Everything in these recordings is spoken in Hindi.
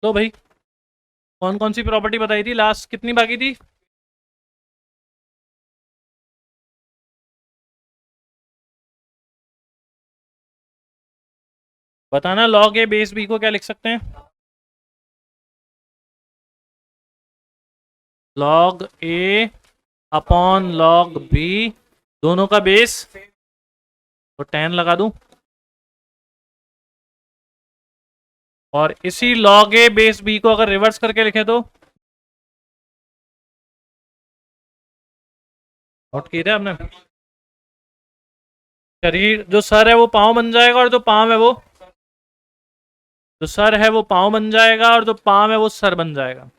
तो भाई कौन कौन सी प्रॉपर्टी बताई थी, लास्ट कितनी बाकी थी? बताना। लॉग ए बेस बी को क्या लिख सकते हैं? लॉग ए अपॉन लॉग बी, दोनों का बेस, तो 10 लगा दूं। और इसी लॉग ए बेस बी को अगर रिवर्स करके लिखे तो? नोट किया था आपने? शरीर जो सर है वो पाँव बन जाएगा, और जो पाँव है वो, जो सर है वो पाँव बन जाएगा, और जो पाँव है वो सर बन जाएगा।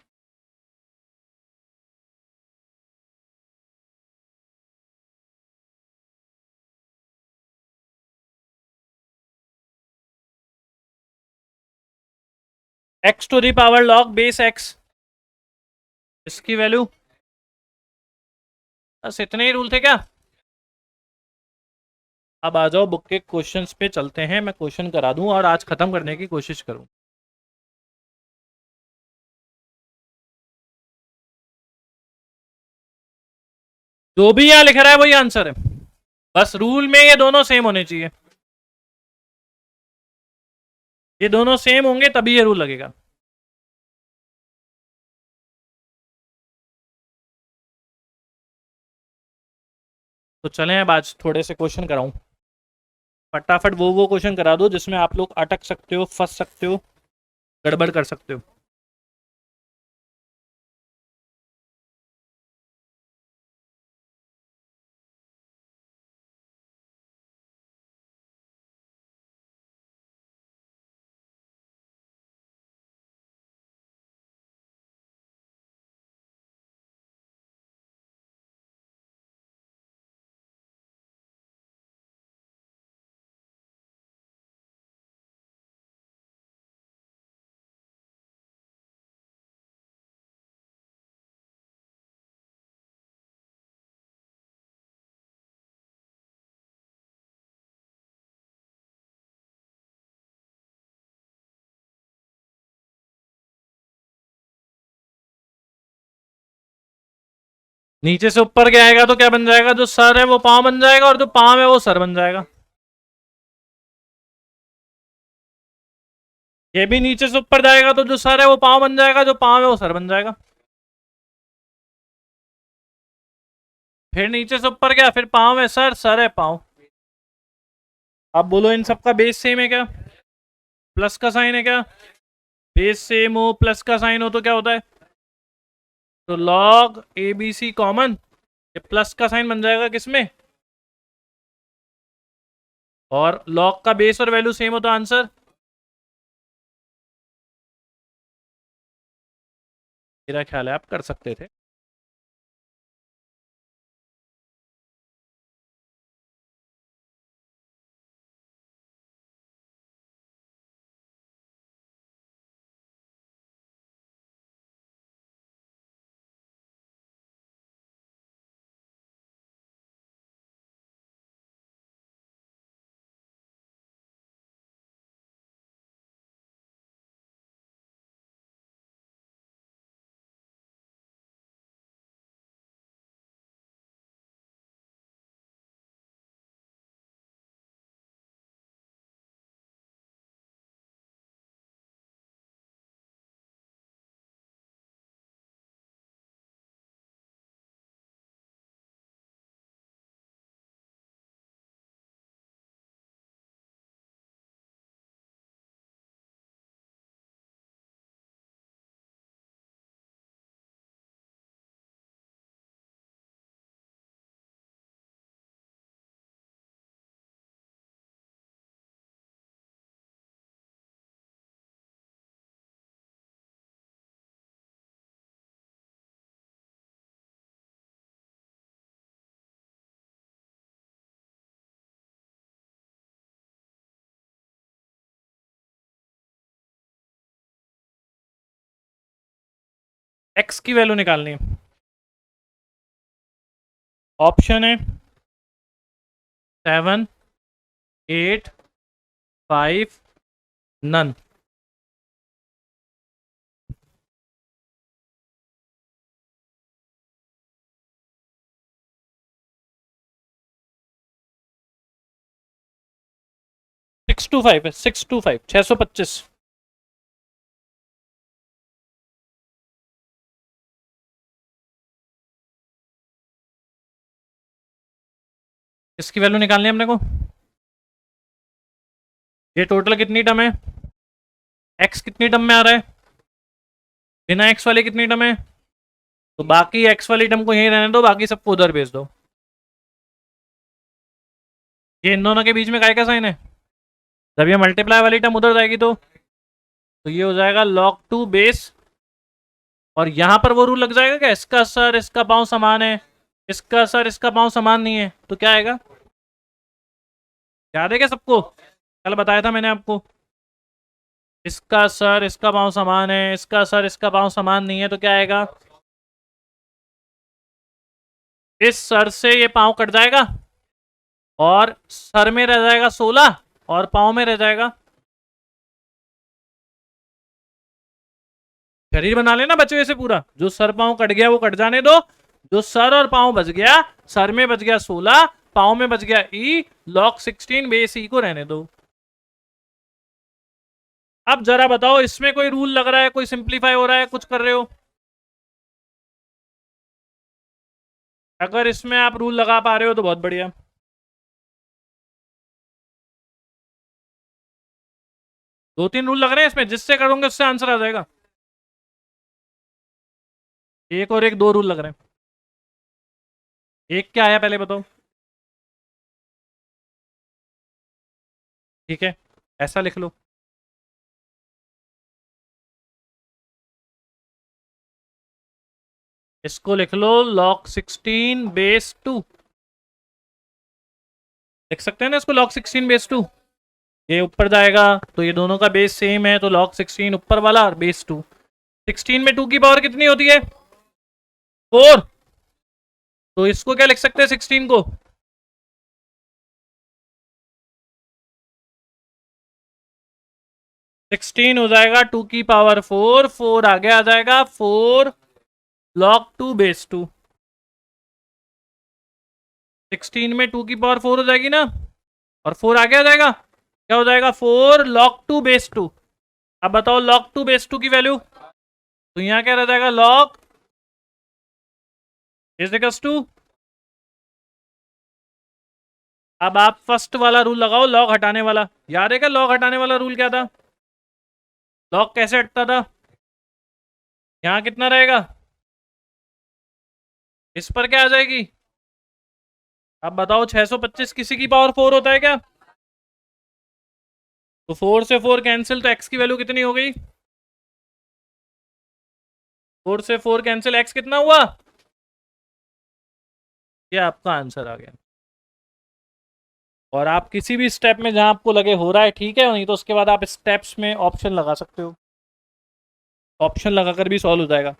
X to the power log base X, इसकी वैल्यू, बस इतने ही रूल थे क्या? अब आ जाओ बुक के क्वेश्चंस पे चलते हैं, मैं क्वेश्चन करा दूं और आज खत्म करने की कोशिश करूं। जो भी यहाँ लिख रहा है वही आंसर है, बस रूल में ये दोनों सेम होने चाहिए। ये दोनों सेम होंगे तभी ये रूल लगेगा। तो चलें अब आज थोड़े से क्वेश्चन कराऊं, फटाफट वो क्वेश्चन करा दो जिसमें आप लोग अटक सकते हो, फंस सकते हो, गड़बड़ कर सकते हो। नीचे से ऊपर क्या आएगा तो क्या बन जाएगा? जो सर है वो पाँव बन जाएगा, और जो पाँव है वो सर बन जाएगा। ये भी नीचे से ऊपर जाएगा तो जो सर है वो पाँव बन जाएगा, जो पाँव है वो सर बन जाएगा। फिर नीचे से ऊपर क्या, फिर पाँव है सर, सर है पाँव। अब बोलो इन सबका बेस सेम है क्या? प्लस का साइन है क्या? बेस सेम हो, प्लस का साइन हो तो क्या होता है? तो log A B C common, ये प्लस का साइन बन जाएगा किसमें? और लॉग का बेस और वैल्यू सेम हो तो आंसर? मेरा ख्याल है आप कर सकते थे। एक्स की वैल्यू निकालनी है। ऑप्शन है 7, 8, 5, नन। 625 है, 625, 625। इसकी वैल्यू निकालनी है अपने को। ये टोटल कितनी टर्म है, एक्स कितनी टर्म में आ रहा है, बिना एक्स वाली कितनी टर्म है, तो बाकी एक्स वाली टर्म को यहीं रहने दो, बाकी सबको उधर भेज दो। ये इन दोनों के बीच में काय का साइन है, जब ये मल्टीप्लाई वाली टर्म उधर जाएगी तो ये हो जाएगा log 2 बेस, और यहां पर वो रूल लग जाएगा क्या, इसका सर इसका पाँव समान है, इसका सर इसका पाँव समान नहीं है, तो क्या आएगा, याद है क्या सबको, कल बताया था मैंने आपको, इसका सर इसका पाँव समान है, इसका सर इसका पाँव समान नहीं है, तो क्या आएगा, इस सर से ये पाँव कट जाएगा और सर में रह जाएगा 16 और पाँव में रह जाएगा, शरीर बना लेना बचे से पूरा, जो सर पाँव कट गया वो कट जाने दो, जो सर और पाँव बच गया, सर में बच गया 16, पाँव में बच गया ई, log 16 बेस ई को रहने दो। अब जरा बताओ इसमें कोई रूल लग रहा है, कोई सिंप्लीफाई हो रहा है, कुछ कर रहे हो, अगर इसमें आप रूल लगा पा रहे हो तो बहुत बढ़िया। दो तीन रूल लग रहे हैं इसमें, जिससे करोगे उससे आंसर आ जाएगा, एक और एक दो रूल लग रहे हैं। एक क्या आया पहले बताओ, ठीक है ऐसा लिख लो, इसको लिख लो log 16 बेस 2, लिख सकते हैं ना इसको log 16 बेस 2, ये ऊपर जाएगा तो ये दोनों का बेस सेम है, तो log 16 ऊपर वाला और बेस 2, 16 में 2 की पावर कितनी होती है 4, तो इसको क्या लिख सकते हैं 16 को, सिक्सटीन हो जाएगा 2 की पावर 4, 4 आगे आ जाएगा 4 log 2 बेस 2, 16 में 2 की पावर 4 हो जाएगी ना, और 4 आगे आ जाएगा, क्या हो जाएगा 4 log 2 बेस 2। अब बताओ log 2 बेस 2 की वैल्यू, तो यहां क्या रह जाएगा log इज इक्वल्स टू, अब आप फर्स्ट वाला रूल लगाओ log हटाने वाला, याद है क्या log हटाने वाला रूल क्या था, log कैसे हटता था, यहां कितना रहेगा, इस पर क्या आ जाएगी, अब बताओ 625 किसी की पावर 4 होता है क्या, तो 4 से 4 कैंसिल, तो x की वैल्यू कितनी हो गई, 4 से 4 कैंसिल, x कितना हुआ, ये आपका आंसर आ गया। और आप किसी भी स्टेप में जहां आपको लगे हो रहा है ठीक है, नहीं तो उसके बाद आप स्टेप्स में ऑप्शन लगा सकते हो, ऑप्शन लगाकर भी सॉल्व हो जाएगा,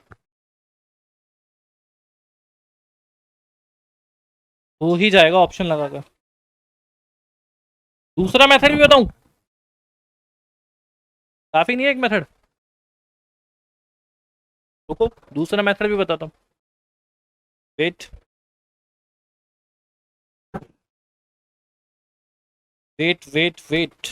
हो ही जाएगा ऑप्शन लगाकर। दूसरा मेथड भी बताऊं, काफी नहीं है एक मेथड, रुको दूसरा मेथड भी बताता हूँ, वेट वेट वेट वेट,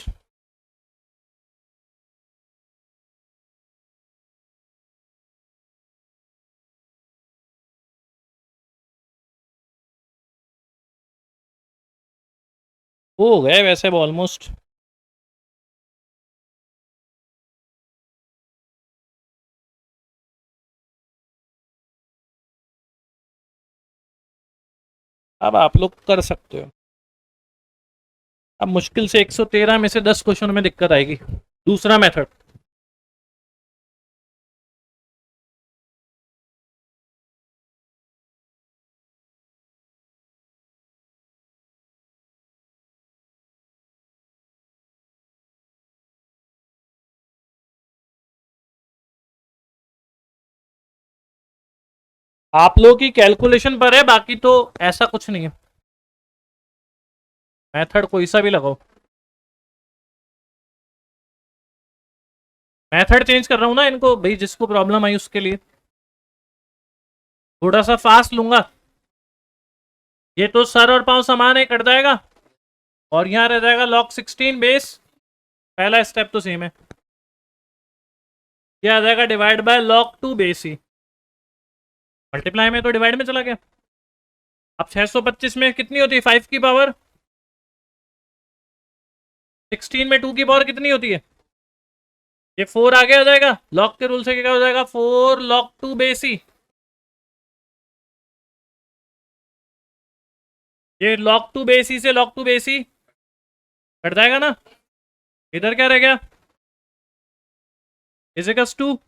हो गए वैसे ऑलमोस्ट, अब आप लोग कर सकते हो, अब मुश्किल से 113 में से 10 क्वेश्चन में दिक्कत आएगी। दूसरा मेथड, आप लोग की कैलकुलेशन पर है, बाकी तो ऐसा कुछ नहीं है, मेथड कोई सा भी लगाओ, मेथड चेंज कर रहा हूं ना इनको भाई, जिसको प्रॉब्लम आई उसके लिए थोड़ा सा फास्ट लूंगा, ये तो सर और पांव समान है कट जाएगा, और यहां रह जाएगा log 16 बेस पहला स्टेप तो सेम है। ये आ जाएगा divide by log 2 base he. Multiply में तो डिवाइड में चला गया। अब 625 में कितनी होती है 5 की पावर, 16 में 2 की पावर कितनी होती है, ये 4 आगे आ जाएगा। लॉग के रूल से क्या हो जाएगा 4 log 2 बेस ही। ये log 2 बेस ही से log 2 बेस ही कट जाएगा ना। इधर क्या रह गया, इजिकल्स टू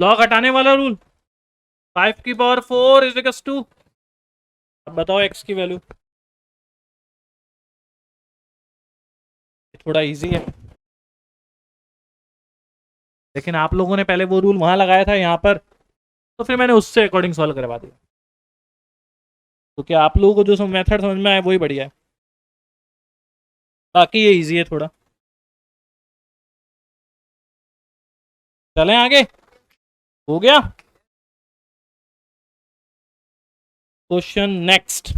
लॉग हटाने वाला रूल, 5 की पावर 4 इजिकल्स टू। अब बताओ x की वैल्यू। थोड़ा इजी है, लेकिन आप लोगों ने पहले वो रूल वहां लगाया था यहाँ पर, तो फिर मैंने उससे अकॉर्डिंग सॉल्व करवा दिया। तो क्या आप लोगों को जो मेथड समझ में आया वही बढ़िया है, बाकी ये इजी है थोड़ा। चलें आगे, हो गया क्वेश्चन नेक्स्ट।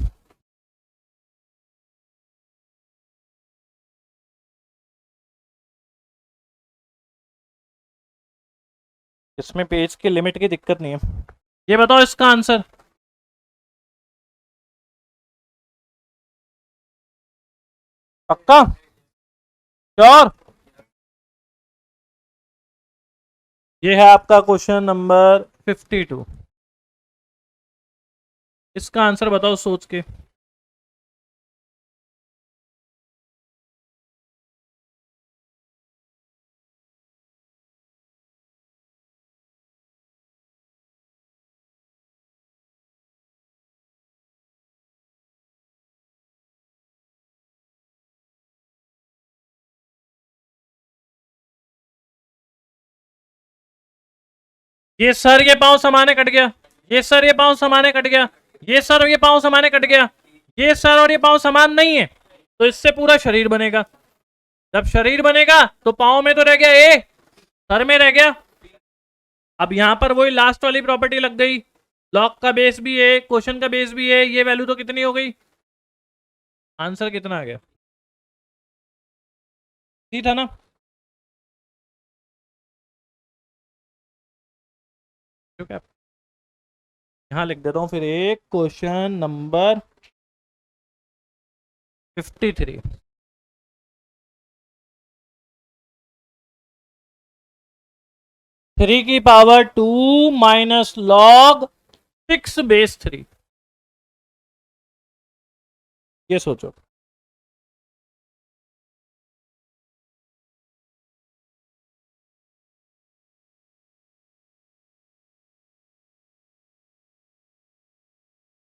इसमें पेज की लिमिट की दिक्कत नहीं है। ये बताओ इसका आंसर, पक्का श्योर। ये है आपका क्वेश्चन नंबर 52। इसका आंसर बताओ सोच के। ये सर ये पांव समाने कट गया, ये सर ये पांव समाने कट गया, ये सर और ये पांव समाने कट गया, ये सर और ये पांव समान नहीं है, तो इससे पूरा शरीर बनेगा। जब शरीर बनेगा तो पांव में तो रह गया ए, सर में रह गया। अब यहां पर वही लास्ट वाली प्रॉपर्टी लग गई, लॉग का बेस भी है, क्वेश्चन का बेस भी है, ये वैल्यू तो कितनी हो गई, आंसर कितना आ गया, ठीक था ना। ठीक है, यहां लिख देता हूं फिर एक क्वेश्चन नंबर 53। 3 की पावर 2 माइनस लॉग 6 बेस 3, ये सोचो।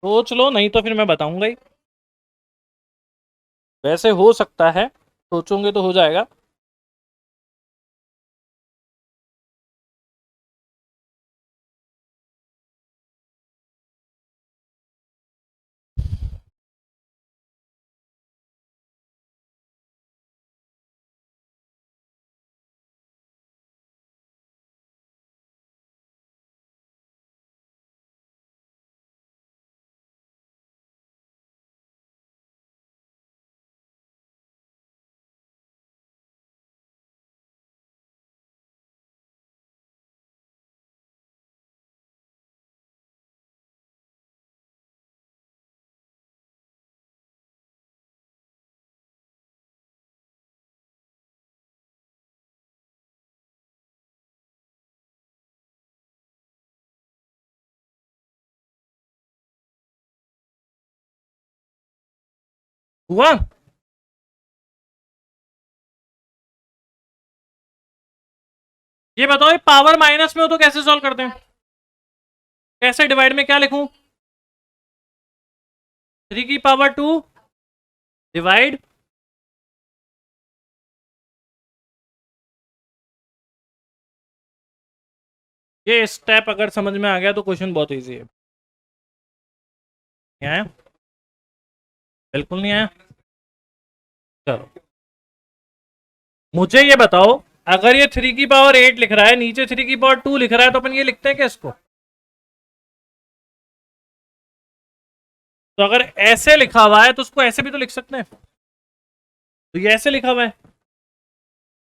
सोच लो, नहीं तो फिर मैं बताऊंगा ही। वैसे हो सकता है, सोचोगे तो हो जाएगा। हुआ, ये बताओ ये पावर माइनस में हो तो कैसे सॉल्व करते हैं, कैसे डिवाइड में क्या लिखूं, 3 की पावर 2 डिवाइड, ये स्टेप अगर समझ में आ गया तो क्वेश्चन बहुत इजी है। नहीं आया, बिल्कुल नहीं आया। चलो मुझे ये बताओ, अगर ये 3 की पावर 8 लिख रहा है, नीचे 3 की पावर 2 लिख रहा है, तो अपन ये लिखते हैं क्या इसको, तो अगर ऐसे लिखा हुआ है तो उसको ऐसे भी तो लिख सकते हैं। तो ये ऐसे लिखा हुआ है,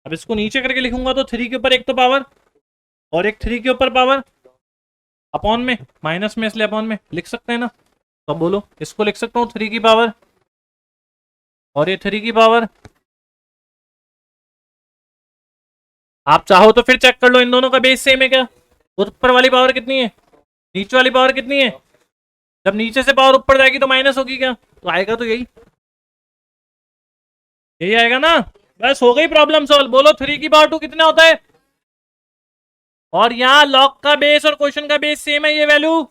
अब इसको नीचे करके लिखूंगा तो 3 के ऊपर एक तो पावर और एक 3 के ऊपर पावर अपॉन में, माइनस में इसलिए अपॉन में लिख सकते हैं ना। तो अब बोलो, इसको लिख सकता हूँ 3 की पावर और ये 3 की पावर। आप चाहो तो फिर चेक कर लो इन दोनों का बेस सेम है क्या। ऊपर वाली पावर कितनी है, नीचे वाली पावर कितनी है। जब नीचे से पावर ऊपर जाएगी तो माइनस होगी क्या, तो आएगा तो यही यही आएगा ना। बस हो गई प्रॉब्लम सॉल्व। बोलो 3 की पावर 2 कितना होता है। और यहाँ लॉग का बेस और क्वेश्चन का बेस सेम है, ये वैल्यू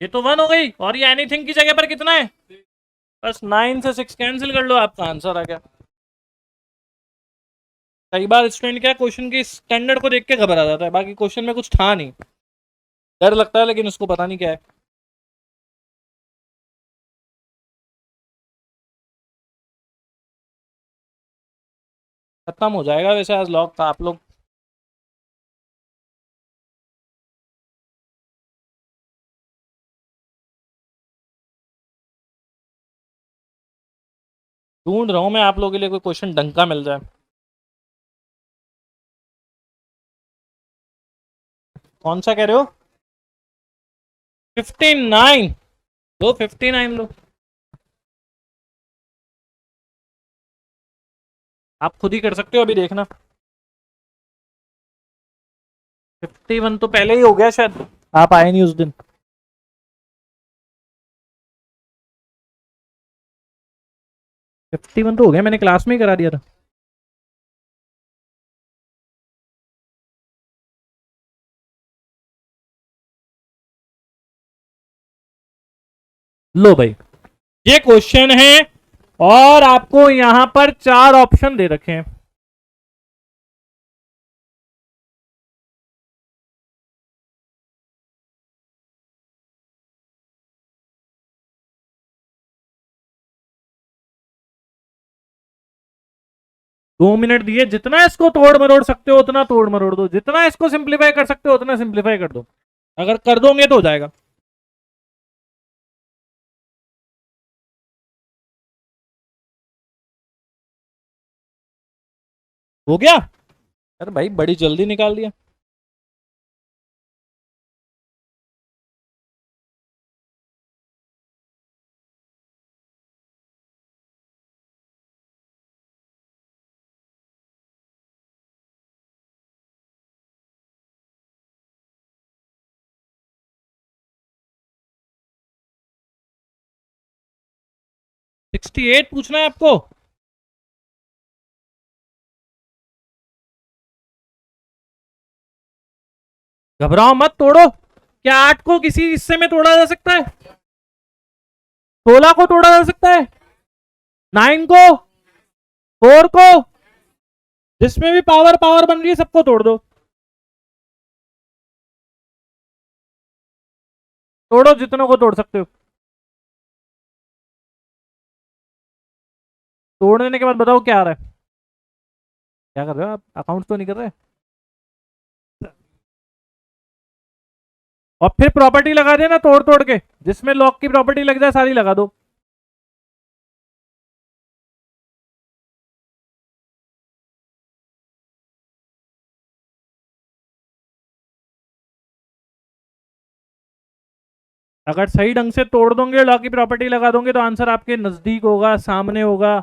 ये तो 1 हो गई। और ये एनीथिंग की जगह पर कितना है, बस 9 से 6 कैंसिल कर लो, आपका आंसर आ गया। कई बार स्टूडेंट क्या क्वेश्चन के स्टैंडर्ड को देख के घबरा जाता है, बाकी क्वेश्चन में कुछ था नहीं, डर लगता है लेकिन उसको पता नहीं क्या है। खत्म हो जाएगा वैसे आज लॉग का, आप लोग ढूंढ रहा हूँ मैं आप लोगों के लिए कोई क्वेश्चन ढंग का मिल जाए। कौन सा कह रहे हो, 59 लो, 59 लो। आप खुद ही कर सकते हो, अभी देखना। 51 तो पहले ही हो गया शायद, आप आए नहीं उस दिन। फिफ्टी वन तो हो गया, मैंने क्लास में ही करा दिया था। लो भाई, ये क्वेश्चन है और आपको यहां पर 4 ऑप्शन दे रखे हैं। दो मिनट दिए, जितना इसको तोड़ मरोड़ सकते हो उतना तोड़ मरोड़ दो, जितना इसको सिंप्लीफाई कर सकते हो उतना सिंप्लीफाई कर दो। अगर कर दोगे तो हो जाएगा। हो गया। अरे भाई बड़ी जल्दी निकाल दिया। सिक्सटी एट पूछना है आपको। घबराओ मत, तोड़ो। क्या 8 को किसी हिस्से में तोड़ा जा सकता है, 16 को तोड़ा जा सकता है, 9 को, 4 को, जिसमें भी पावर पावर बन रही है सबको तोड़ दो। तोड़ो जितनों को तोड़ सकते हो। तोड़ने के बाद बताओ क्या आ रहा है। क्या कर रहे हो आप, अकाउंट तो नहीं कर रहे। और फिर प्रॉपर्टी लगा देना तोड़ तोड़ के, जिसमें लॉक की प्रॉपर्टी लग जाए सारी लगा दो। अगर सही ढंग से तोड़ दोगे, लॉक की प्रॉपर्टी लगा दोगे तो आंसर आपके नजदीक होगा, सामने होगा।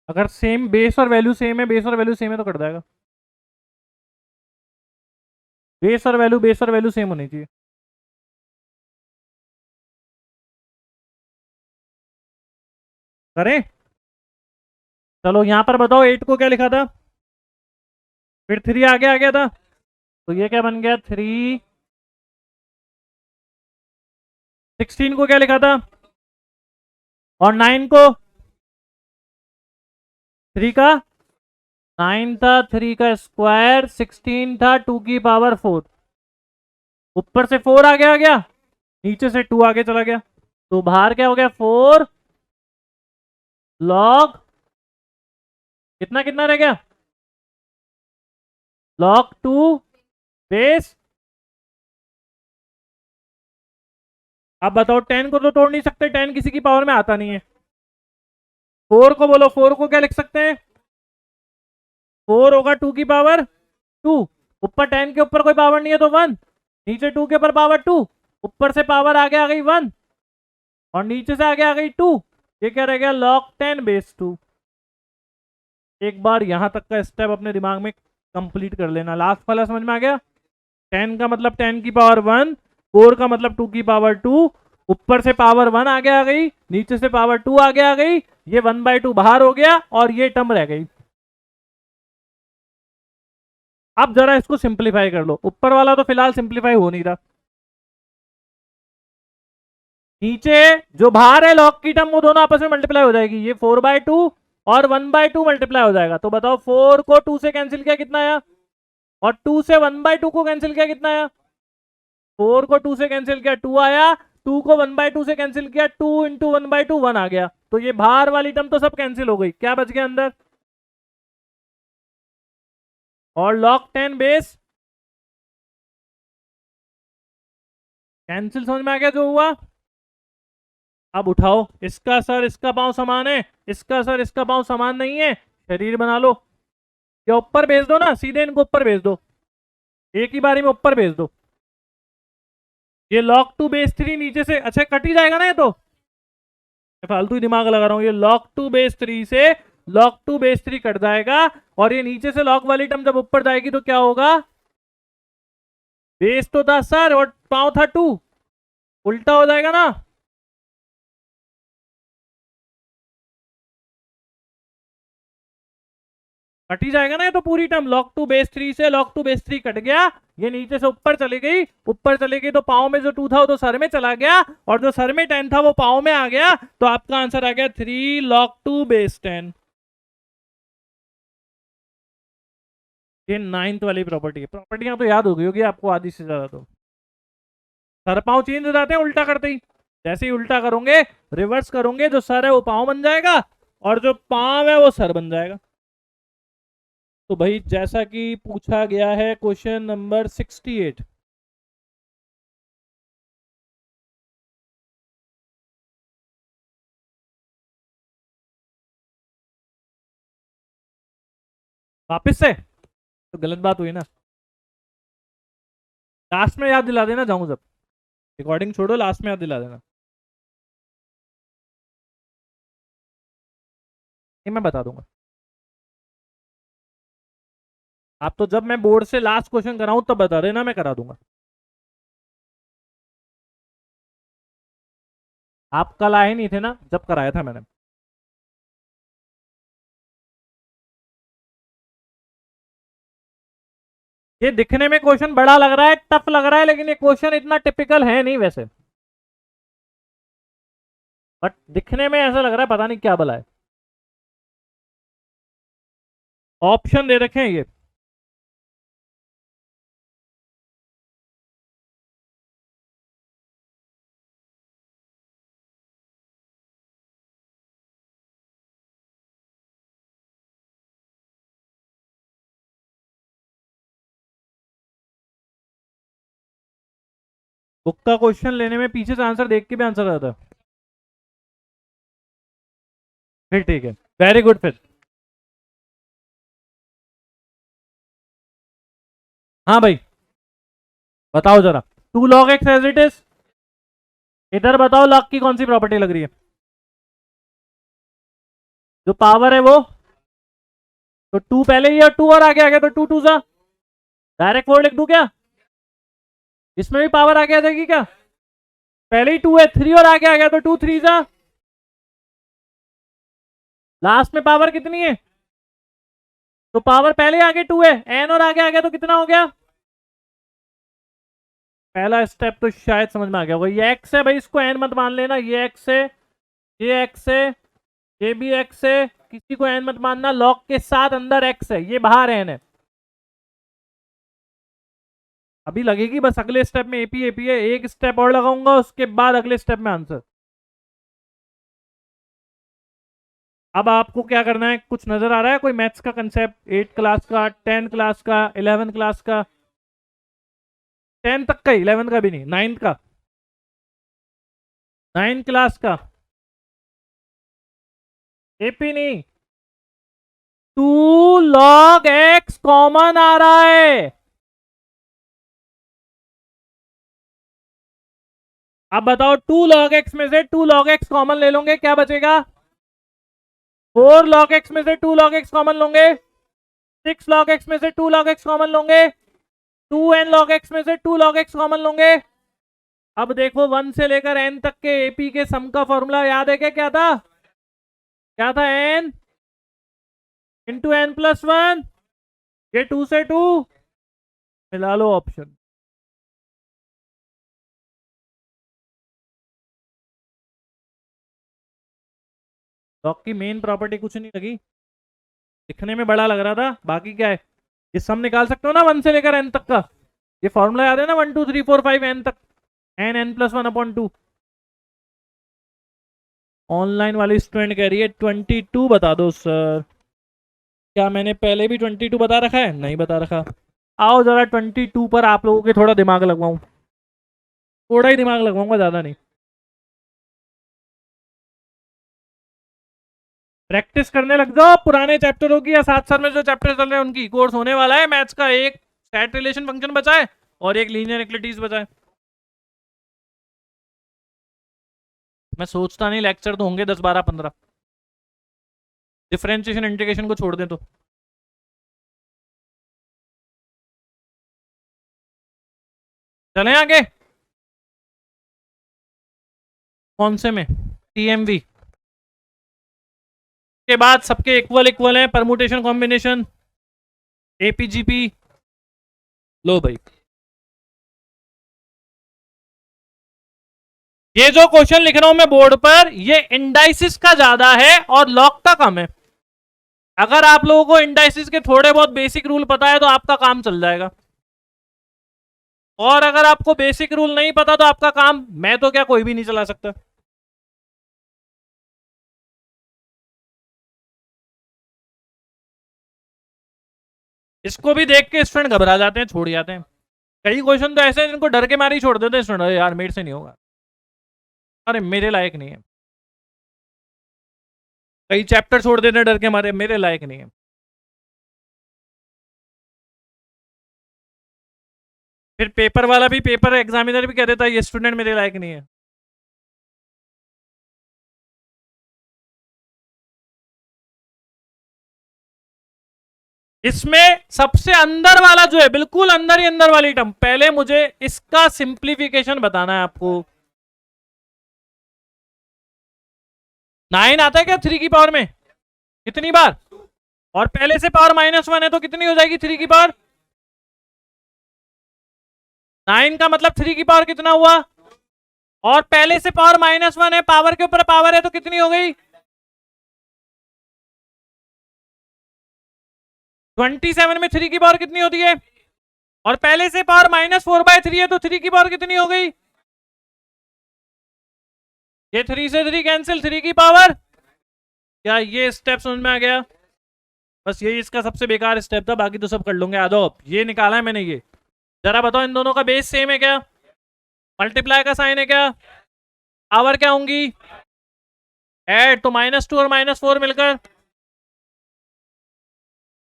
अगर सेम बेस और वैल्यू सेम है, बेस और वैल्यू सेम है तो कट जाएगा। बेस और वैल्यू सेम होनी चाहिए। करें, चलो यहां पर बताओ 8 को क्या लिखा था, फिर 3 आगे आ गया था, तो ये क्या बन गया 3। 16 को क्या लिखा था, और 9 को 3 का 9 था 3 का स्क्वायर, 16 था 2 की पावर 4। ऊपर से 4 आगे आ गया, नीचे से 2 आगे चला गया, तो बाहर क्या हो गया 4 लॉग कितना कितना रह गया, log 2 बेस। अब बताओ 10 को तो तोड़ नहीं सकते, 10 किसी की पावर में आता नहीं है। 4 को बोलो, 4 को क्या लिख सकते हैं, 4 होगा 2 की पावर 2, ऊपर 10 के ऊपर कोई पावर नहीं है तो 1, नीचे 2 के ऊपर पावर 2, ऊपर से पावर आगे आ गई 1 और नीचे से आगे आ गई 2, ये क्या रह गया log 10 बेस 2। एक बार यहां तक का स्टेप अपने दिमाग में कंप्लीट कर लेना। लास्ट वाला समझ में आ गया, 10 का मतलब 10 की पावर 1, 4 का मतलब 2 की पावर 2, ऊपर से पावर 1 आगे आ गई, नीचे से पावर 2 आगे आ गई, ये 1/2 बाहर हो गया और ये टर्म रह गई। अब जरा इसको सिंप्लीफाई कर लो, ऊपर वाला तो फिलहाल सिंप्लीफाई हो नहीं रहा, नीचे जो बाहर है लॉग की टर्म वो दोनों आपस में मल्टीप्लाई हो जाएगी, ये 4/2 और 1/2 मल्टीप्लाई हो जाएगा। तो बताओ 4 को 2 से कैंसिल किया कितना आया, और 2 से 1/2 को कैंसिल किया कितना आया, 4 को 2 से कैंसिल किया 2 आया, 2 को 1/2 से कैंसिल किया 2 इंटू 1/2 1 आ गया। तो ये बाहर वाली टर्म तो सब कैंसिल हो गई, क्या बच गया अंदर, और log 10 बेस कैंसिल। समझ में आ गया जो हुआ। अब उठाओ, इसका सर इसका पांव समान है, इसका सर इसका पांव समान नहीं है, शरीर बना लो, या ऊपर भेज दो ना, सीधे इनको ऊपर भेज दो, एक ही बारी में ऊपर भेज दो। ये log 2 बेस 3 नीचे से, अच्छा कट ही जाएगा ना ये तो, मैं फालतू ही दिमाग लगा रहा हूं, ये log 2 बेस 3 से log 2 बेस 3 कट जाएगा, और ये नीचे से log वाली टर्म जब ऊपर जाएगी तो क्या होगा, बेस तो था सर और पांव था 2, उल्टा हो जाएगा ना। कट ही जाएगा ना ये तो पूरी टर्म, log 2 बेस 3 से log 2 बेस 3 कट गया, ये नीचे से ऊपर चली गई, ऊपर चली गई तो पाँव में जो 2 था वो तो सर में चला गया, और जो सर में 10 था वो पाँव में आ गया, तो आपका आंसर आ गया 3 log 2 बेस 10। ये 9th वाली प्रॉपर्टी है, प्रॉपर्टियां तो याद हो गई होगी आपको आधी से ज्यादा। तो सर पाँव चेंज हो जाते हैं उल्टा करते ही, जैसे ही उल्टा करोगे रिवर्स करोगे, जो सर है वो पाँव बन जाएगा और जो पाँव है वो सर बन जाएगा। तो भाई जैसा कि पूछा गया है क्वेश्चन नंबर 68, वापस से तो गलत बात हुई ना, लास्ट में याद दिला देना जाऊं जब, रिकॉर्डिंग छोड़ो लास्ट में याद दिला देना, ये मैं बता दूंगा। आप तो जब मैं बोर्ड से लास्ट क्वेश्चन कराऊं तब बता देना, मैं करा दूंगा। आप कल आए नहीं थे ना जब कराया था मैंने। ये दिखने में क्वेश्चन बड़ा लग रहा है, टफ लग रहा है, लेकिन ये क्वेश्चन इतना टिपिकल है नहीं वैसे, बट दिखने में ऐसा लग रहा है पता नहीं क्या भला है। ऑप्शन दे रखे हैं ये, बुक का क्वेश्चन लेने में पीछे से आंसर देख के भी आंसर आता है, फिर ठीक है, वेरी गुड। फिर हाँ भाई बताओ जरा, 2 log x as it is, इधर बताओ log की कौन सी प्रॉपर्टी लग रही है, जो पावर है वो, तो 2 पहले ही और 2 और आगे आ गया तो 2 2 सा डायरेक्ट 4 लिख दूं क्या, इसमें भी पावर आगे आ जाएगी क्या, पहले ही 2 है, 3 और आगे आ गया तो 2 3 सा, लास्ट में पावर कितनी है, तो पावर पहले आगे 2 है, n और आगे आ गया तो कितना हो गया, पहला स्टेप तो शायद समझ में आ गया होगा। ये x है भाई, इसको n मत मान लेना, ये x है, ये x है, ये भी x है, किसी को एन मत मानना, लॉग के साथ अंदर एक्स है, ये बाहर एन है। अभी लगेगी बस अगले स्टेप में एपी एपी है, एक स्टेप और लगाऊंगा उसके बाद अगले स्टेप में आंसर। अब आपको क्या करना है, कुछ नजर आ रहा है कोई मैथ्स का कंसेप्ट? 8 क्लास का, 10 क्लास का, 11 क्लास का? 10 तक का, 11 का भी नहीं, 9 का, 9 क्लास का। एपी नहीं, 2 log x कॉमन आ रहा है। अब बताओ 2 log x में से 2 log x कॉमन ले लोगे, क्या बचेगा? 4 log x में से 2 log x कॉमन लोगे, 6 log x में से 2 log x कॉमन लोगे, 2n log x में से 2 log x कॉमन लोगे। अब देखो 1 से लेकर n तक के एपी के सम का फॉर्मूला याद है क्या? क्या था? क्या था? n इंटू एन प्लस 1, ये 2 से 2 मिला लो ऑप्शन। लॉग की मेन प्रॉपर्टी कुछ नहीं लगी, दिखने में बड़ा लग रहा था, बाकी क्या है, ये सम निकाल सकते हो ना 1 से लेकर एन तक का। ये फॉर्मूला याद है ना, 1 2 3 4 5 एन तक, एन एन प्लस 1/2। ऑनलाइन वाली स्टूडेंट कह रही है 22 बता दो सर। क्या मैंने पहले भी 22 बता रखा है? नहीं बता रखा। आओ जरा 22 पर आप लोगों के थोड़ा दिमाग लगवाऊं, थोड़ा ही दिमाग लगवाऊंगा, ज्यादा नहीं। प्रैक्टिस करने लग जाओ पुराने चैप्टरों की, या साथ साथ में जो चैप्टर चल रहे हैं उनकी। कोर्स होने वाला है मैथ्स का, एक सेट रिलेशन फंक्शन बचा है और एक लीनियर इक्विटीज बचा है। मैं सोचता नहीं लेक्चर तो होंगे 10 12 15, डिफरेंशिएशन इंटीग्रेशन को छोड़ दें तो। चलें आगे, कौन से में? टीएमवी के बाद सबके इक्वल इक्वल है, परमुटेशन कॉम्बिनेशन, एपीजीपी। लो भाई, ये जो क्वेश्चन लिख रहा हूं मैं बोर्ड पर, ये इंडाइसिस का ज्यादा है और लॉग का कम है। अगर आप लोगों को इंडाइसिस के थोड़े बहुत बेसिक रूल पता है तो आपका काम चल जाएगा, और अगर आपको बेसिक रूल नहीं पता तो आपका काम, मैं तो क्या कोई भी नहीं चला सकता। इसको भी देख के स्टूडेंट घबरा जाते हैं, छोड़ जाते हैं। कई क्वेश्चन तो ऐसे हैं जिनको डर के मारे ही छोड़ देते हैं स्टूडेंट, यार मेरे से नहीं होगा, अरे मेरे लायक नहीं है। कई चैप्टर छोड़ देते हैं डर के मारे, मेरे लायक नहीं है। फिर पेपर वाला भी, पेपर एग्जामिनर भी कह देता है ये स्टूडेंट मेरे लायक नहीं है। इसमें सबसे अंदर वाला जो है, बिल्कुल अंदर ही अंदर वाली टर्म, पहले मुझे इसका सिंप्लीफिकेशन बताना है आपको। 9 आता है क्या 3 की पावर में? कितनी बार? और पहले से पावर -1 है तो कितनी हो जाएगी 3 की पावर? 9 का मतलब 3 की पावर कितना हुआ? और पहले से पावर -1 है, पावर के ऊपर पावर है तो कितनी हो गई? 27 में 3 की पावर कितनी होती है? और पहले से पावर -4/3 है तो 3 की पावर कितनी हो गई? ये 3 से 3 कैंसिल, 3 की पावर। क्या ये स्टेप समझ में आ गया? बस यही इसका सबसे बेकार स्टेप था, बाकी तो सब कर लूंगे। आ जाओ, ये निकाला है मैंने। ये जरा बताओ इन दोनों का बेस सेम है क्या? मल्टीप्लाई का साइन है क्या? पावर क्या होंगी? ऐड, तो -2 और -4 मिलकर।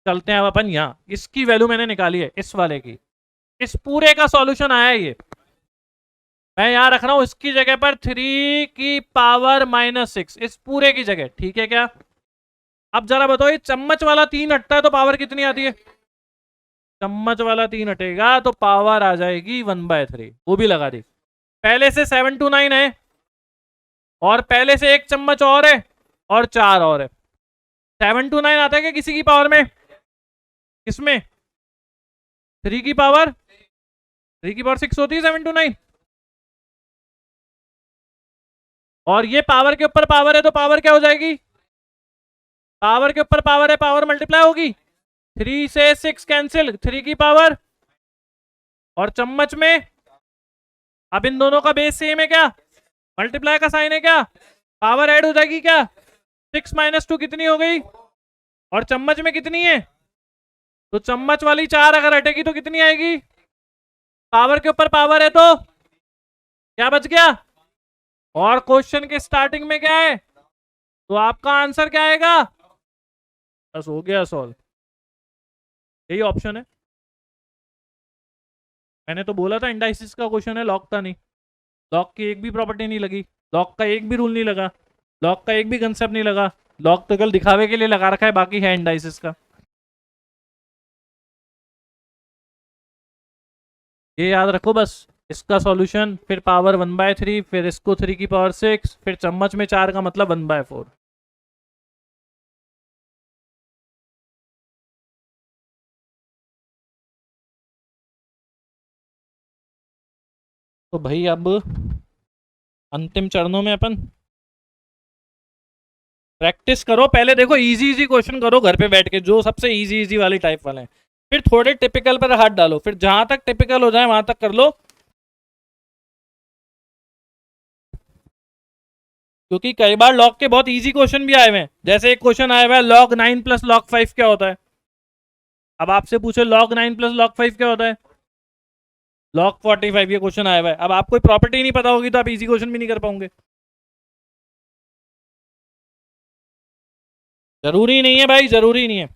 चलते हैं अब अपन यहाँ, इसकी वैल्यू मैंने निकाली है, इस वाले की, इस पूरे का सॉल्यूशन आया है ये। मैं यहां रख रहा हूं इसकी जगह पर 3 की पावर -6, इस पूरे की जगह, ठीक है क्या? अब जरा बताओ, ये चम्मच वाला 3 हटता है तो पावर कितनी आती है? चम्मच वाला 3 हटेगा तो पावर आ जाएगी 1/3, वो भी लगा दी। पहले से 7 to 9 है, और पहले से एक चम्मच और है, और 4 और है। 7 to 9 आता है क्या किसी की पावर में? किसमें? 3 की पावर, 3 की पावर 6 होती है 7 to 9। और ये पावर के ऊपर पावर है तो पावर क्या हो जाएगी? पावर के ऊपर पावर है, पावर मल्टीप्लाई होगी, 3 से 6 कैंसिल, 3 की पावर, और चम्मच में अब इन दोनों का बेस सेम है क्या, मल्टीप्लाई का साइन है क्या, पावर ऐड हो जाएगी क्या, 6 माइनस 2 कितनी हो गई, और चम्मच में कितनी है, तो चम्मच वाली 4 अगर हटेगी तो कितनी आएगी, पावर के ऊपर पावर है तो क्या बच गया, और क्वेश्चन के स्टार्टिंग में क्या है, तो आपका आंसर क्या आएगा, बस हो गया सॉल्व। यही ऑप्शन है, मैंने तो बोला था इंडाइसिस का क्वेश्चन है, लॉग का नहीं, लॉग की एक भी प्रॉपर्टी नहीं लगी, लॉग का एक भी रूल नहीं लगा, लॉग का एक भी कंसेप्ट नहीं लगा, लॉग तो कल दिखावे के लिए लगा रखा है, बाकी है इंडाइसिस का। ये याद रखो बस, इसका सॉल्यूशन, फिर पावर 1/3, फिर इसको 3 की पावर 6, फिर चम्मच में 4 का मतलब 1/4। तो भाई अब अंतिम चरणों में अपन प्रैक्टिस करो, पहले देखो इजी इजी क्वेश्चन करो घर पे बैठ के, जो सबसे इजी इजी वाली टाइप वाले हैं, फिर थोड़े टिपिकल पर हाथ डालो, फिर जहां तक टिपिकल हो जाए वहां तक कर लो, क्योंकि कई बार लॉग के बहुत इजी क्वेश्चन भी आए हुए हैं, जैसे एक क्वेश्चन आया हुआ है log 9 प्लस log 5 क्या होता है, अब आपसे पूछो log 9 प्लस log 5 क्या होता है, log 45 ये क्वेश्चन आया हुआ है, अब आपको कोई प्रॉपर्टी नहीं पता होगी तो आप इजी क्वेश्चन भी नहीं कर पाओगे। जरूरी नहीं है भाई, जरूरी नहीं है,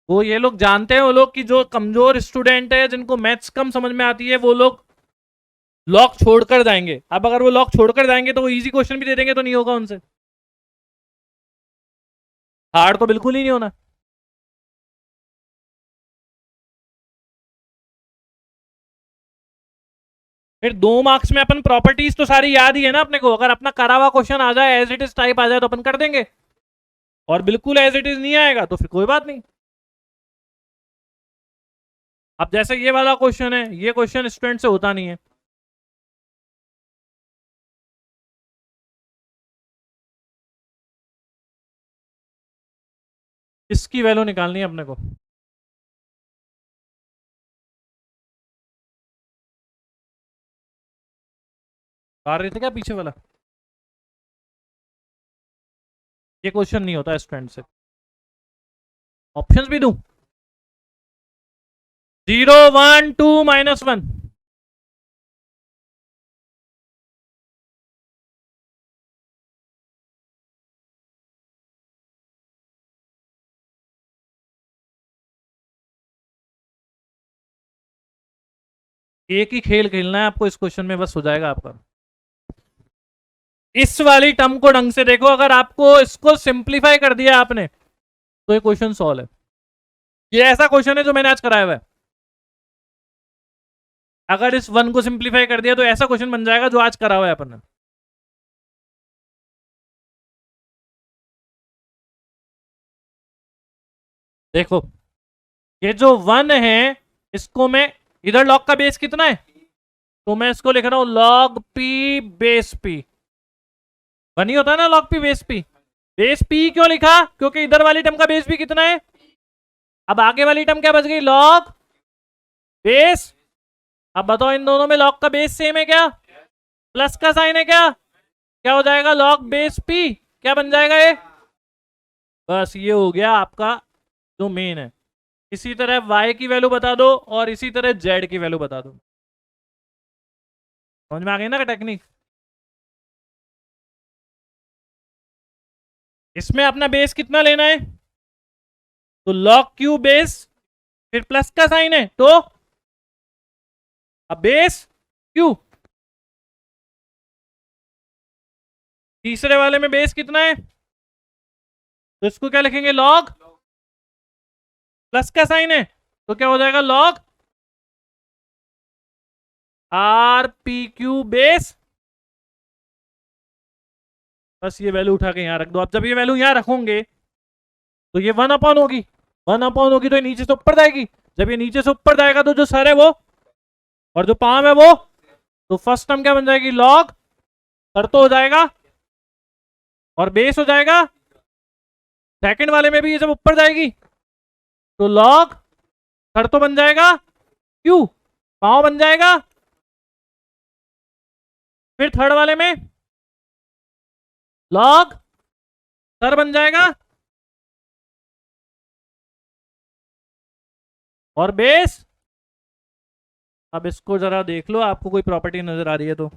वो ये लोग जानते हैं, वो लोग की जो कमजोर स्टूडेंट है जिनको मैथ्स कम समझ में आती है वो लोग लॉक छोड़कर जाएंगे, अब अगर वो लॉक छोड़कर जाएंगे तो वो इजी क्वेश्चन भी दे देंगे तो नहीं होगा उनसे, हार्ड तो बिल्कुल ही नहीं होना। फिर 2 मार्क्स में अपन प्रॉपर्टीज तो सारी याद ही है ना अपने को, अगर अपना करा हुआ क्वेश्चन आ जाए, एज इट इज टाइप आ जाए तो अपन कर देंगे, और बिल्कुल एज इट इज नहीं आएगा तो फिर कोई बात नहीं। अब जैसे ये वाला क्वेश्चन है, ये क्वेश्चन स्टूडेंट से होता नहीं है, इसकी वैल्यू निकालनी है अपने को, आ रहे थे क्या पीछे वाला, ये क्वेश्चन नहीं होता स्टूडेंट से, ऑप्शंस भी दूं, 0 1 2 -1, एक ही खेल खेलना है आपको इस क्वेश्चन में, बस हो जाएगा आपका। इस वाली टर्म को ढंग से देखो, अगर आपको इसको सिंप्लीफाई कर दिया आपने तो ये क्वेश्चन सॉल्व है, ये ऐसा क्वेश्चन है जो मैंने आज कराया हुआ है, अगर इस 1 को सिंप्लीफाई कर दिया तो ऐसा क्वेश्चन बन जाएगा जो आज करा हुआ है अपन ने। देखो ये जो 1 है, इसको मैं, इधर लॉग का बेस कितना है, तो मैं इसको लिख रहा हूं log p बेस p, बनी होता है ना log p बेस p क्यों लिखा, क्योंकि इधर वाली टर्म का बेस भी कितना है, अब आगे वाली टर्म क्या बच गई, log बेस, अब बताओ इन दोनों में log का बेस सेम है क्या, प्लस का साइन है क्या हो जाएगा, log बेस p, क्या बन जाएगा ये, बस ये हो गया आपका जो मेन है। इसी तरह y की वैल्यू बता दो और इसी तरह z की वैल्यू बता दो, समझ में आ गई ना टेक्निक, इसमें अपना बेस कितना लेना है, तो log q बेस, फिर प्लस का साइन है तो अब बेस q, तीसरे वाले में बेस कितना है, तो इसको क्या लिखेंगे log, प्लस का साइन है तो क्या हो जाएगा log R P Q base, बस ये वैल्यू उठा के यहां रख दो, अब जब ये वैल्यू यहां रखोगे तो ये 1 अपॉन होगी, 1 अपॉन होगी तो ये नीचे से ऊपर जाएगी, जब ये नीचे से ऊपर जाएगा तो जो सर है वो और जो पाम है वो, तो फर्स्ट टर्म क्या बन जाएगी log, सर तो हो जाएगा और बेस हो जाएगा सेकंड वाले में भी, ये जब ऊपर जाएगी तो लॉग सर तो बन जाएगा क्यू, पाँव बन जाएगा। फिर थर्ड वाले में लॉग सर बन जाएगा और बेस। अब इसको जरा देख लो, आपको कोई प्रॉपर्टी नजर आ रही है तो।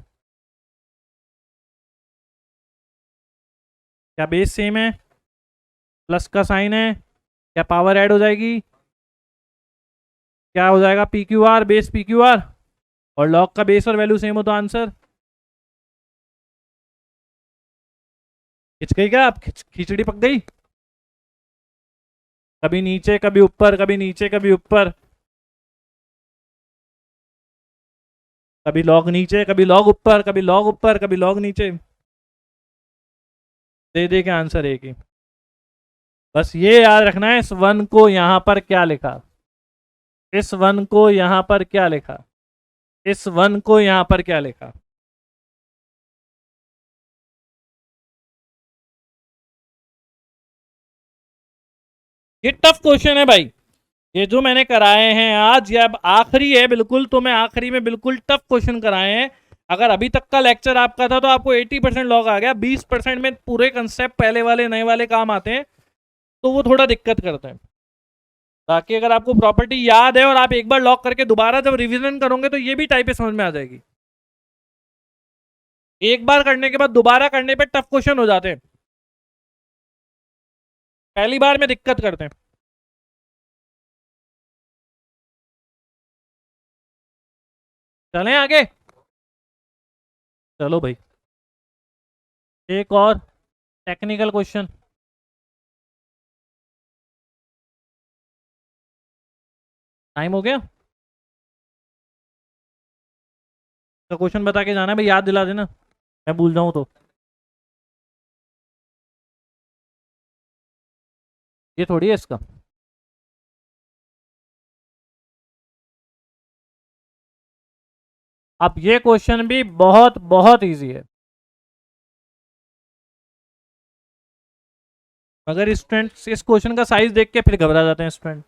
क्या बेस सेम है, प्लस का साइन है, क्या पावर ऐड हो जाएगी, क्या हो जाएगा P Q R, base P Q R, और लॉग का बेस और वैल्यू सेम हो तो आंसर। खिंच गई क्या आप, खिचड़ी पक गई, कभी नीचे कभी ऊपर, कभी नीचे कभी ऊपर, कभी लॉग नीचे कभी लॉग ऊपर, कभी लॉग ऊपर कभी लॉग नीचे, दे दे के आंसर एक ही। बस ये याद रखना है, इस वन को यहां पर क्या लिखा, इस वन को यहां पर क्या लिखा, इस वन को यहां पर क्या लिखा। ये टफ क्वेश्चन है भाई, ये जो मैंने कराए हैं आज, ये अब आखिरी है बिल्कुल, तो मैं आखिरी में बिल्कुल टफ क्वेश्चन कराए हैं। अगर अभी तक का लेक्चर आपका था तो आपको 80% लॉग आ गया, 20% में पूरे कंसेप्ट पहले वाले नए वाले काम आते हैं, तो वो थोड़ा दिक्कत करते हैं। ताकि अगर आपको प्रॉपर्टी याद है और आप एक बार लॉक करके दोबारा जब रिवीजन करोगे तो ये भी टाइप समझ में आ जाएगी। एक बार करने के बाद दोबारा करने पे टफ क्वेश्चन हो जाते हैं, पहली बार में दिक्कत करते हैं। चलें आगे, चलो भाई एक और टेक्निकल क्वेश्चन। टाइम हो गया, तो क्वेश्चन बता के जाना भाई, याद दिला देना, मैं भूल जाऊं तो। ये थोड़ी है इसका, अब ये क्वेश्चन भी बहुत बहुत इजी है, मगर स्टूडेंट इस क्वेश्चन का साइज देख के फिर घबरा जाते हैं स्टूडेंट।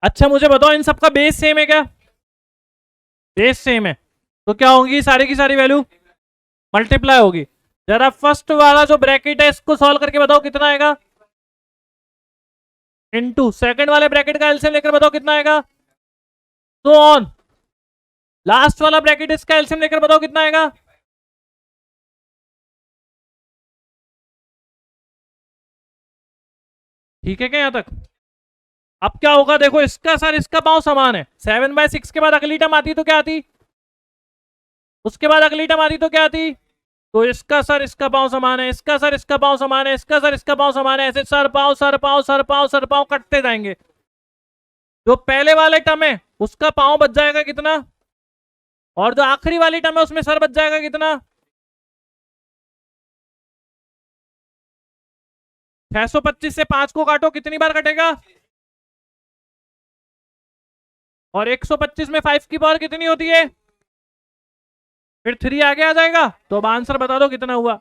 अच्छा मुझे बताओ, इन सबका बेस सेम है क्या, बेस सेम है तो क्या होगी, सारी की सारी वैल्यू मल्टीप्लाई होगी। जरा फर्स्ट वाला जो ब्रैकेट है इसको सॉल्व करके बताओ कितना आएगा, इनटू सेकंड वाले ब्रैकेट का एलसीएम लेकर बताओ कितना आएगा, तो ऑन लास्ट वाला ब्रैकेट इसका एलसीएम लेकर बताओ कितना आएगा। ठीक है क्या यहां तक। अब क्या होगा देखो, इसका सर इसका पांव समान है, 7/6 के बाद अगली टर्म आती तो क्या आती, उसके बाद अगली टर्म आती तो क्या आती, तो इसका सर इसका पांव समान है, इसका सर इसका पांव समान है, इसका सर इसका पांव समान है, ऐसे सर पांव सर पांव सर पांव सर पांव कटते जाएंगे। जो पहले वाले टर्म है उसका पांव बच जाएगा कितना, और जो आखिरी वाली टर्म है उसमें सर बच जाएगा कितना, 625 से 5 को काटो कितनी बार कटेगा, और 125 में 5 की पावर कितनी होती है, फिर 3 आगे आ जाएगा। तो अब आंसर बता दो कितना हुआ।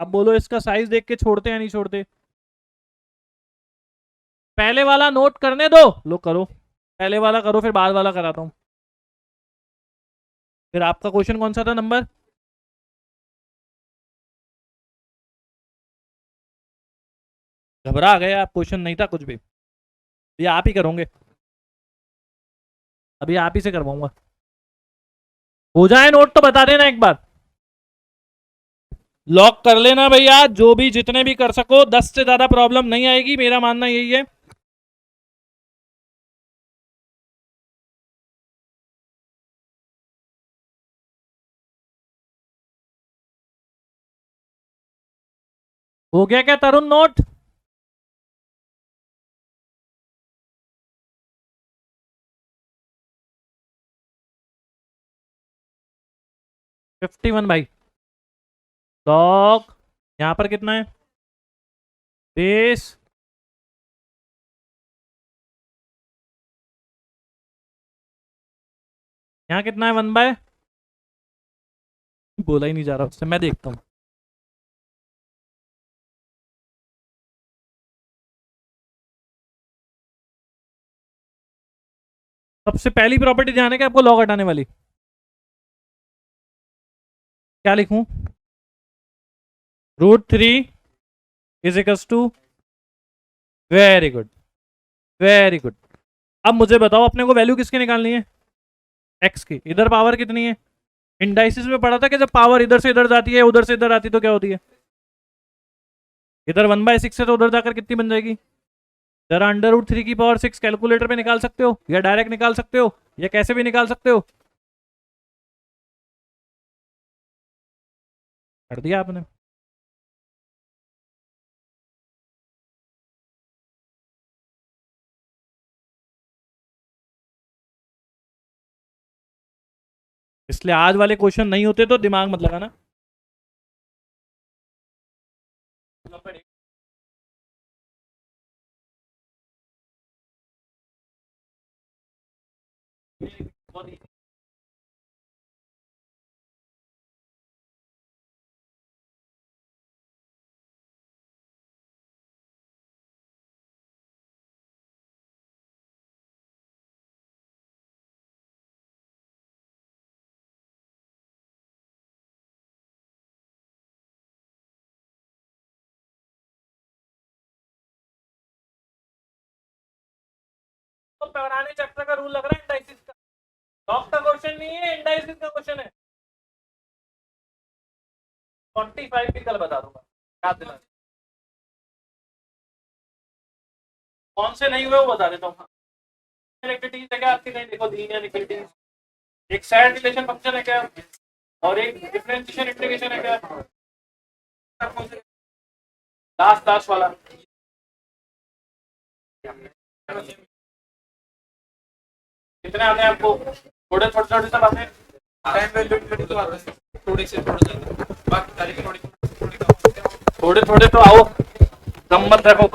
अब बोलो इसका साइज देख के छोड़ते या नहीं छोड़ते, पहले वाला नोट करने दो, लो करो, पहले वाला करो फिर बाद वाला कराता हूं। फिर आपका क्वेश्चन कौन सा था नंबर, घबरा गए आप, क्वेश्चन नहीं था कुछ भी, ये आप ही करोगे, अभी आप ही से करवाऊंगा। हो जाए नोट तो बता देना एक बार, लॉक कर लेना भैया, जो भी जितने भी कर सको, 10 से ज्यादा प्रॉब्लम नहीं आएगी, मेरा मानना यही है। हो गया क्या तरुण नोट, 51 भाई, लॉग यहां पर कितना है, बेस यहां कितना है 1/, बोला ही नहीं जा रहा उससे, मैं देखता हूँ। सबसे पहली प्रॉपर्टी ध्यान है कि आपको लॉग हटाने वाली। क्या लिखूं? √3 is equals to, very good very good. अब मुझे बताओ अपने को वैल्यू किसकी निकालनी है? एक्स की। इधर पावर कितनी है? इंडाइसिस में पढ़ा था कि जब पावर इधर से इधर जाती है उधर से इधर आती है तो क्या होती है? इधर 1/6 है तो उधर जाकर कितनी बन जाएगी? जरा √3 की पावर 6 कैलकुलेटर पे निकाल सकते हो या डायरेक्ट निकाल सकते हो या कैसे भी निकाल सकते हो। कर दिया आपने। इसलिए आज वाले क्वेश्चन नहीं होते तो दिमाग मत लगाना। तो पुराने चैप्टर का रूल लग रहा है इंडाइसिस का। लॉग का क्वेश्चन नहीं है, इंडाइसिस का क्वेश्चन है। 45 भी कल बता दूंगा, याद दिला। कौन से नहीं हुए वो बता देता हूँ। इक्विटीज है क्या आपकी? नहीं, देखो लीनियर इक्विटीज, एक सैड रिलेशन फंक्शन है क्या, और एक डिफरेंशिएशन इंटीग्रेशन है क्या? लास्ट लास्ट वाला कितने आते हैं आपको? थोड़े छोटे छोटे सब आते हैं। थोड़े थोड़े तो आओ, कम मत रखो।